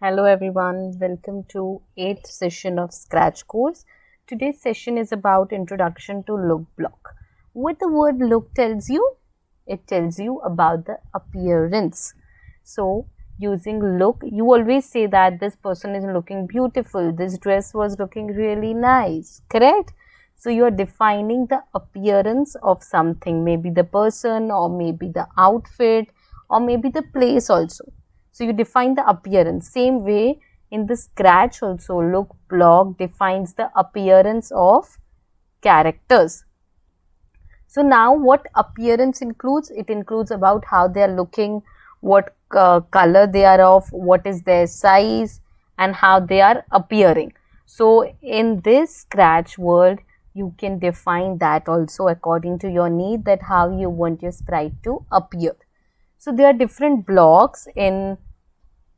Hello everyone, welcome to 8th session of Scratch course. Today's session is about introduction to look block. What the word look tells you? It tells you about the appearance. So using look, you always say that this person is looking beautiful, this dress was looking really nice, correct? So you are defining the appearance of something, maybe the person or maybe the outfit or maybe the place also. So you define the appearance. Same way in the Scratch also, look block defines the appearance of characters. So now what appearance includes? It includes about how they are looking, what color they are of, what is their size and how they are appearing. So in this Scratch world, you can define that also according to your need, that how you want your sprite to appear. So there are different blocks in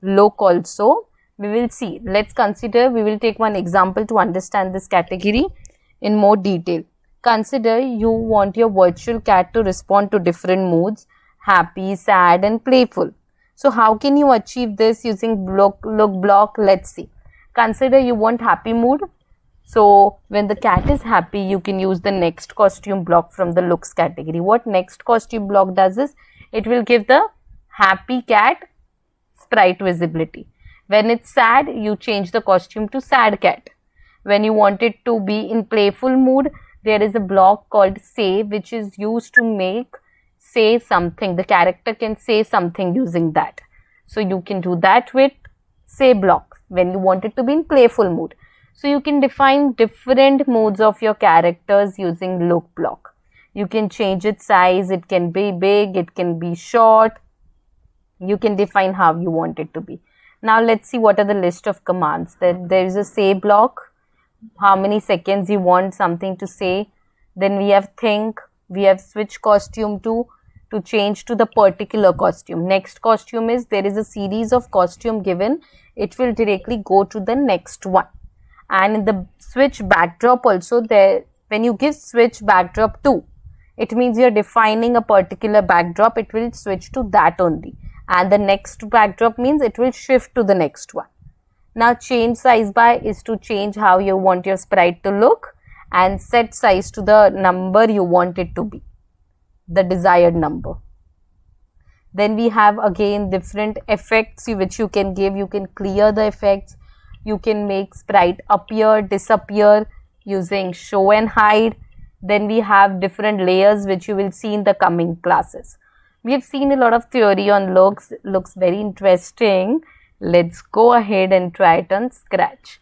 look also. We will see. Let's consider, we will take one example to understand this category in more detail. Consider you want your virtual cat to respond to different moods, happy, sad and playful. So how can you achieve this using look block? Let's see. Consider you want happy mood. So when the cat is happy, you can use the next costume block from the looks category. What next costume block does is, it will give the happy cat sprite visibility. When it's sad, you change the costume to sad cat. When you want it to be in playful mood, there is a block called say, which is used to make say something. The character can say something using that. So you can do that with say block when you want it to be in playful mood. So you can define different modes of your characters using look block. You can change its size, it can be big, it can be short. You can define how you want it to be. Now let's see what are the list of commands. There is a say block, how many seconds you want something to say. Then we have think, we have switch costume to change to the particular costume. Next costume is, there is a series of costume given, it will directly go to the next one. And in the switch backdrop also, there when you give switch backdrop to, it means you are defining a particular backdrop, it will switch to that only. And the next backdrop means it will shift to the next one. Now change size by is to change how you want your sprite to look, and set size to the number you want it to be, the desired number. Then we have again different effects which you can give. You can clear the effects, you can make sprite appear, disappear using show and hide. Then we have different layers which you will see in the coming classes. We have seen a lot of theory on looks very interesting. Let's go ahead and try it on Scratch.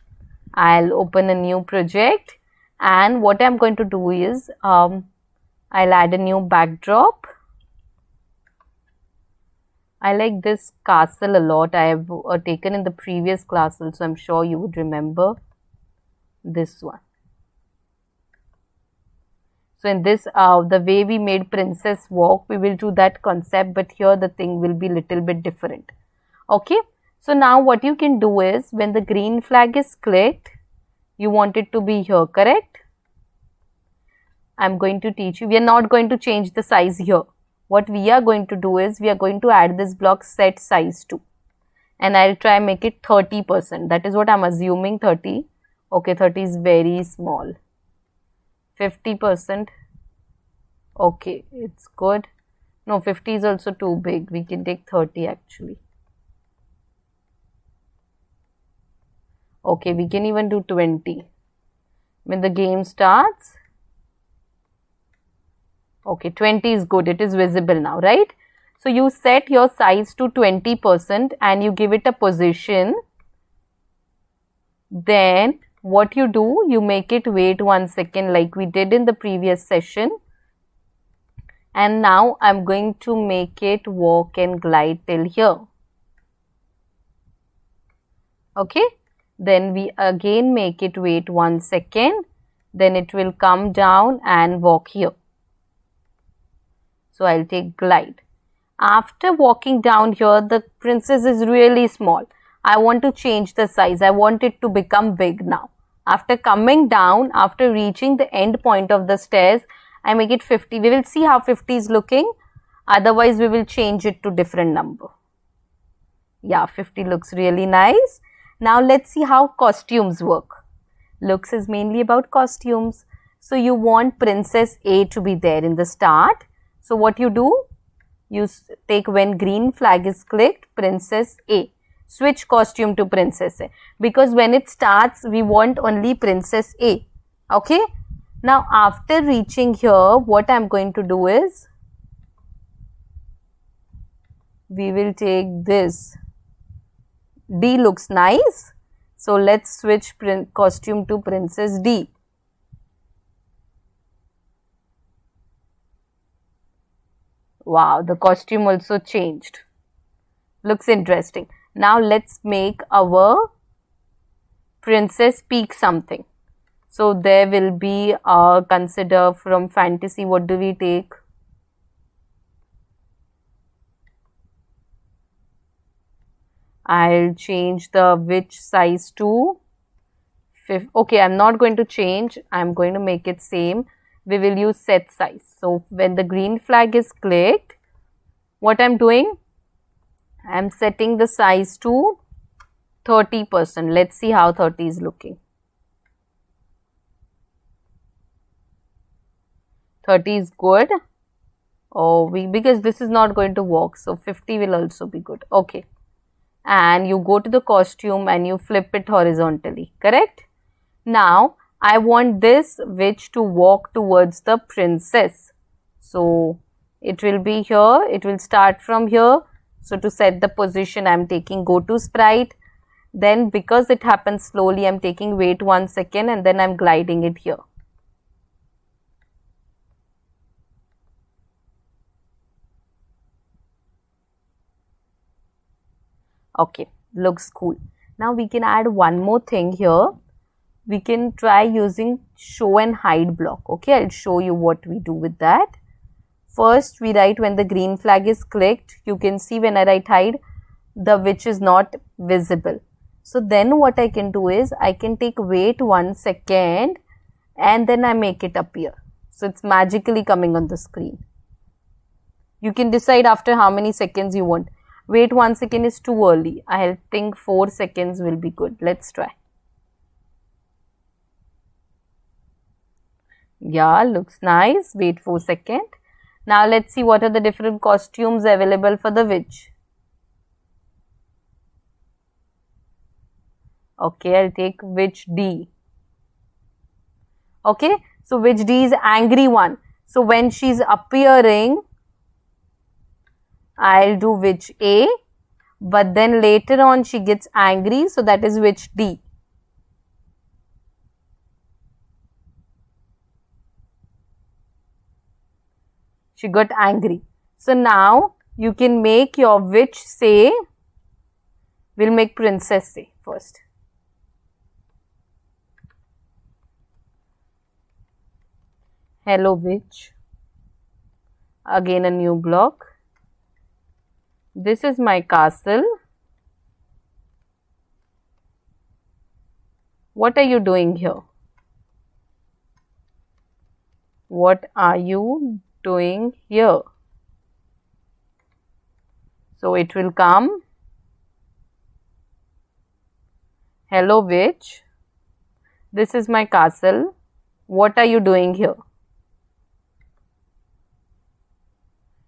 I'll open a new project, and what I'm going to do is, I'll add a new backdrop. I like this castle a lot. I have taken in the previous class also. I'm sure you would remember this one. So in this, the way we made princess walk, we will do that concept, but here the thing will be little bit different. Okay. So now what you can do is, when the green flag is clicked, you want it to be here, correct? I'm going to teach you. We are not going to change the size here. What we are going to do is, we are going to add this block set size to, and I'll try make it 30%. That is what I'm assuming, 30. Okay, 30 is very small. 50%. Okay, it's good. No, 50 is also too big. We can take 30 actually. Okay, we can even do 20. When the game starts, okay, 20 is good. It is visible now, right? So you set your size to 20% and you give it a position. Then what you do, you make it wait 1 second like we did in the previous session. And now I'm going to make it walk and glide till here. Okay. Then we again make it wait 1 second. Then it will come down and walk here. So I'll take glide. After walking down here, the princess is really small. I want to change the size. I want it to become big now. After coming down, after reaching the end point of the stairs, I make it 50. We will see how 50 is looking. Otherwise, we will change it to different number. Yeah, 50 looks really nice. Now let's see how costumes work. Looks is mainly about costumes. So you want Princess A to be there in the start. So what you do? You take when green flag is clicked, Princess A. Switch costume to Princess A. Because when it starts, we want only Princess A. Okay? Now after reaching here, what I am going to do is, we will take this. D looks nice. So let's switch costume to Princess D. Wow, the costume also changed. Looks interesting. Now let's make our princess speak something. So there will be consider from fantasy, what do we take? I'll change the which size to 5. Okay, I'm not going to change. I'm going to make it same. We will use set size. So when the green flag is clicked, what I'm doing? I'm setting the size to 30%. Let's see how 30 is looking. 30 is good. Oh, because this is not going to work. So 50 will also be good. Okay. And you go to the costume and you flip it horizontally. Correct? Now, I want this witch to walk towards the princess. So, it will be here. It will start from here. So, to set the position, I am taking go to sprite. Then, because it happens slowly, I am taking wait 1 second and then I am gliding it here. Okay, looks cool. Now, we can add one more thing here. We can try using show and hide block. Okay, I'll show you what we do with that. First, we write when the green flag is clicked. You can see when I write hide, the witch is not visible. So then what I can do is, I can take wait 1 second and then I make it appear. So it's magically coming on the screen. You can decide after how many seconds you want. Wait 1 second is too early. I think 4 seconds will be good. Let's try. Yeah, looks nice. Wait 4 seconds. Now let's see what are the different costumes available for the witch. Okay, I'll take witch D. Okay, so witch D is angry one. So when she's appearing, I'll do witch A. But then later on she gets angry. So that is witch D. She got angry. So now you can make your witch say, we'll make princess say first. Hello witch. Again a new block. This is my castle. What are you doing here? What are you doing here? So it will come. Hello witch. This is my castle. What are you doing here?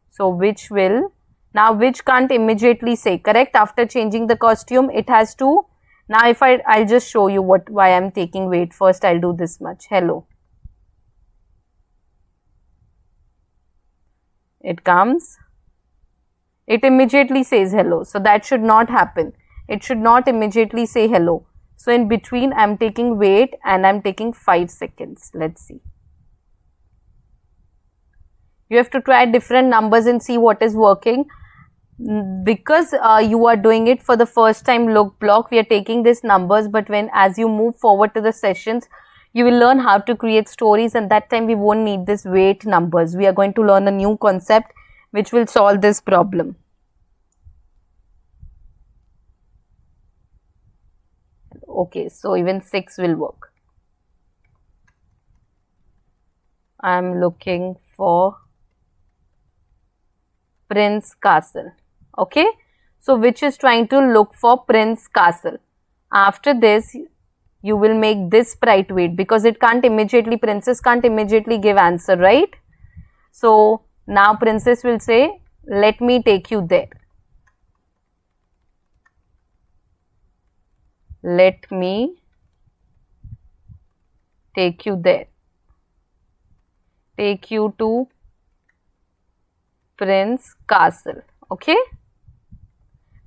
So witch will. Now witch can't immediately say, correct? After changing the costume, it has to. Now if I'll just show you why I'm taking wait. First I'll do this much. Hello. It comes. It immediately says hello. So that should not happen. It should not immediately say hello. So in between I'm taking wait and I'm taking 5 seconds. Let's see. You have to try different numbers and see what is working. Because you are doing it for the first time look block, we are taking these numbers, but as you move forward to the sessions, you will learn how to create stories, and that time we won't need this wait numbers. We are going to learn a new concept which will solve this problem. Okay, so even 6 will work. I am looking for Prince Castle. Okay, So which is trying to look for Prince Castle. After this, you will make this sprite wait because it can't immediately, princess can't immediately give answer, right? So now princess will say, let me take you there. Let me take you there. Take you to Prince Castle. Okay.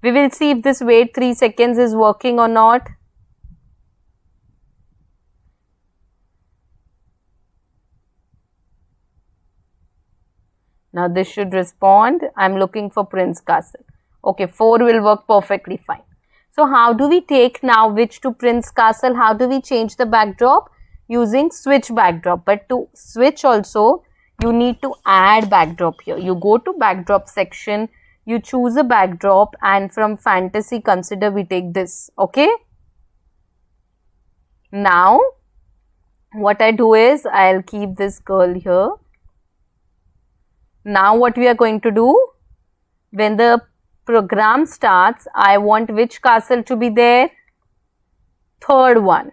We will see if this wait 3 seconds is working or not. Now this should respond. I'm looking for Prince Castle. Okay, 4 will work perfectly fine. So how do we take now which to Prince Castle? How do we change the backdrop? Using switch backdrop. But to switch also, you need to add backdrop here. You go to backdrop section, you choose a backdrop, and from fantasy consider we take this. Okay. Now what I do is I'll keep this girl here. Now what we are going to do, when the program starts, I want which castle to be there? Third one.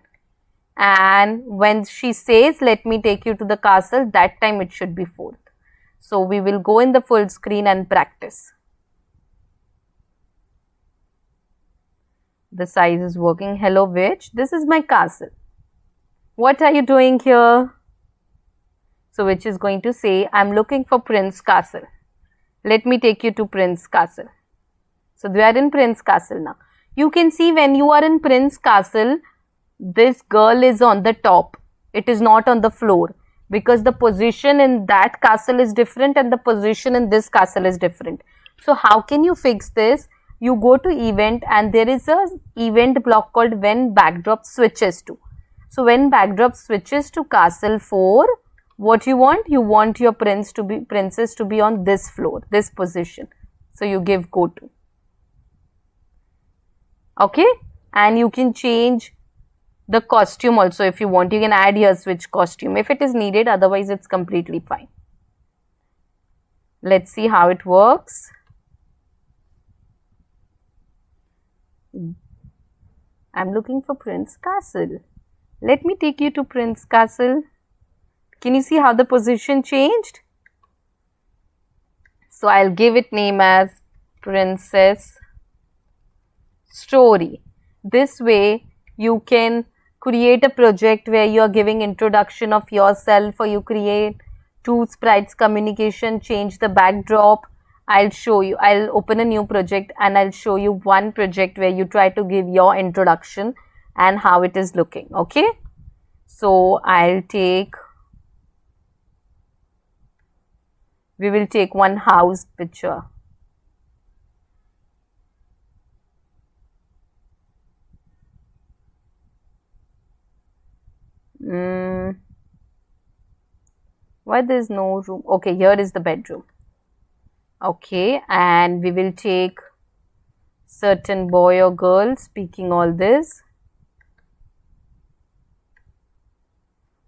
And when she says, let me take you to the castle, that time it should be fourth. So we will go in the full screen and practice. The size is working. Hello witch, this is my castle. What are you doing here? So which is going to say, I'm looking for Prince Castle. Let me take you to Prince Castle. So they are in Prince Castle now. You can see when you are in Prince Castle, this girl is on the top. It is not on the floor because the position in that castle is different and the position in this castle is different. So how can you fix this? You go to event and there is a event block called when backdrop switches to. So when backdrop switches to castle 4, what you want? You want your princess to be on this floor, this position. So you give go to. Okay. And you can change the costume also if you want. You can add here switch costume if it is needed. Otherwise, it's completely fine. Let's see how it works. I'm looking for Prince Castle. Let me take you to Prince Castle. Can you see how the position changed? So I'll give it name as Princess Story. This way you can create a project where you are giving introduction of yourself, or you create 2 sprites communication, change the backdrop. I'll show you. I'll open a new project and I'll show you one project where you try to give your introduction and how it is looking. Okay. So I'll take, we will take one house picture. Why there is no room? Okay, here is the bedroom. Okay, and we will take certain boy or girl speaking all this.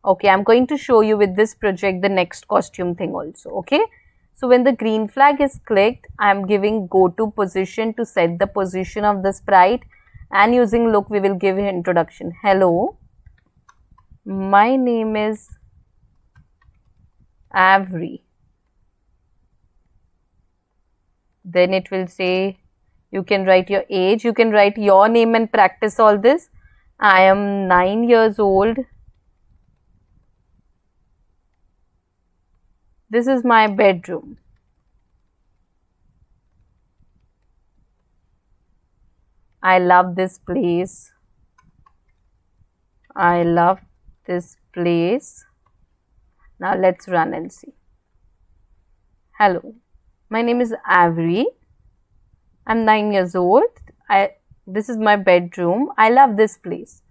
Okay, I'm going to show you with this project the next costume thing also. Okay, so when the green flag is clicked, I'm giving go to position to set the position of the sprite, and using look we will give introduction. Hello, my name is Avery. Then it will say, you can write your age, you can write your name and practice all this. I am 9 years old. This is my bedroom. I love this place. I love this place. Now let's run and see. Hello, my name is Avery. I'm 9 years old. This is my bedroom. I love this place.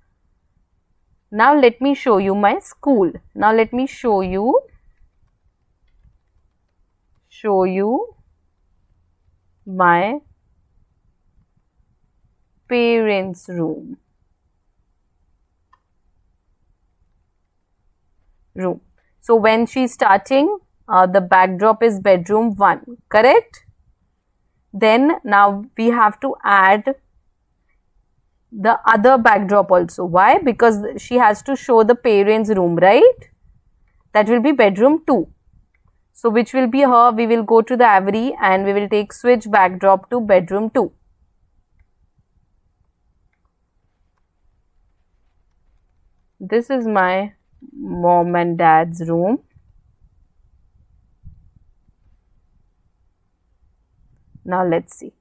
Now let me show you my school. Now let me show you my parents' room. So when she's starting, the backdrop is bedroom 1, correct? Then now we have to add the other backdrop also. Why? Because she has to show the parents' room, right? That will be bedroom 2. So which will be her? We will go to the Avery and we will take switch backdrop to bedroom 2. This is my mom and dad's room. Now let's see.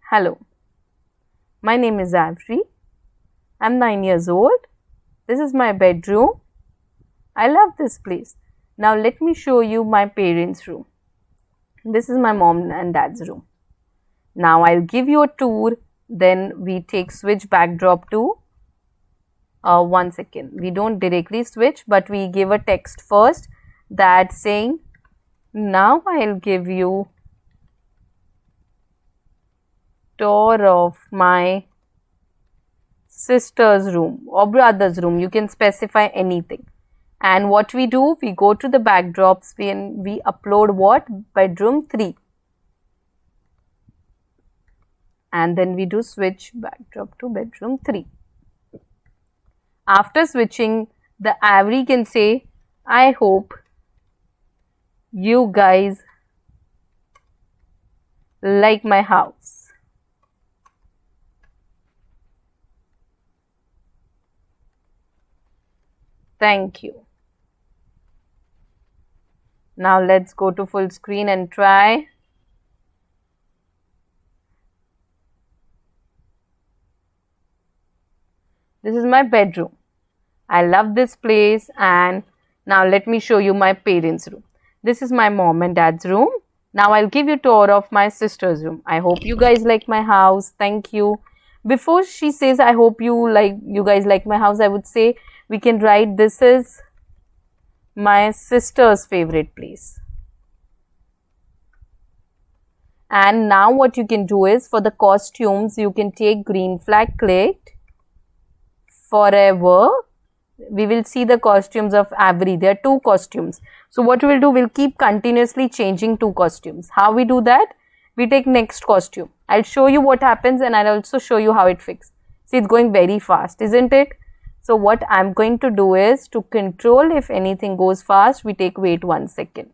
Hello. My name is Avery. I'm 9 years old. This is my bedroom. I love this place. Now let me show you my parents' room. This is my mom and dad's room. Now I'll give you a tour. Then we take switch backdrop to 1 second. We don't directly switch, but we give a text first that saying, now I'll give you tour of my sister's room or brother's room. You can specify anything. And what we do, we go to the backdrops when we upload what? Bedroom 3. And then we do switch backdrop to bedroom 3. After switching, the Avery can say, I hope you guys like my house. Thank you. Now let's go to full screen and try. This is my bedroom. I love this place. And now let me show you my parents' room. This is my mom and dad's room. Now I'll give you a tour of my sister's room. I hope you guys like my house. Thank you. Before she says, I hope you guys like my house, I would say we can write, this is my sister's favorite place. And now what you can do is, for the costumes, you can take green flag, clicked, forever. We will see the costumes of Avery. There are 2 costumes. So what we'll do, we'll keep continuously changing 2 costumes. How we do that? We take next costume. I'll show you what happens and I'll also show you how it fixes. See, it's going very fast, isn't it? So what I'm going to do is, to control if anything goes fast, we take wait 1 second.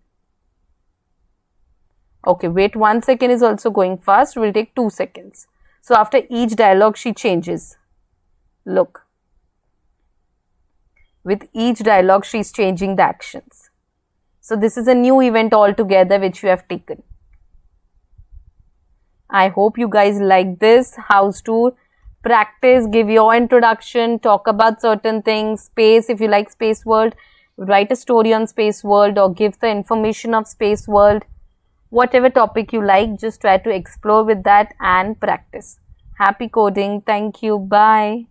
Okay, wait 1 second is also going fast. We'll take 2 seconds. So after each dialogue, she changes. Look. With each dialogue, she's changing the actions. So this is a new event altogether which we have taken. I hope you guys like this house tour. Practice, give your introduction, talk about certain things. Space, if you like Space World, write a story on Space World or give the information of Space World. Whatever topic you like, just try to explore with that and practice. Happy coding. Thank you. Bye.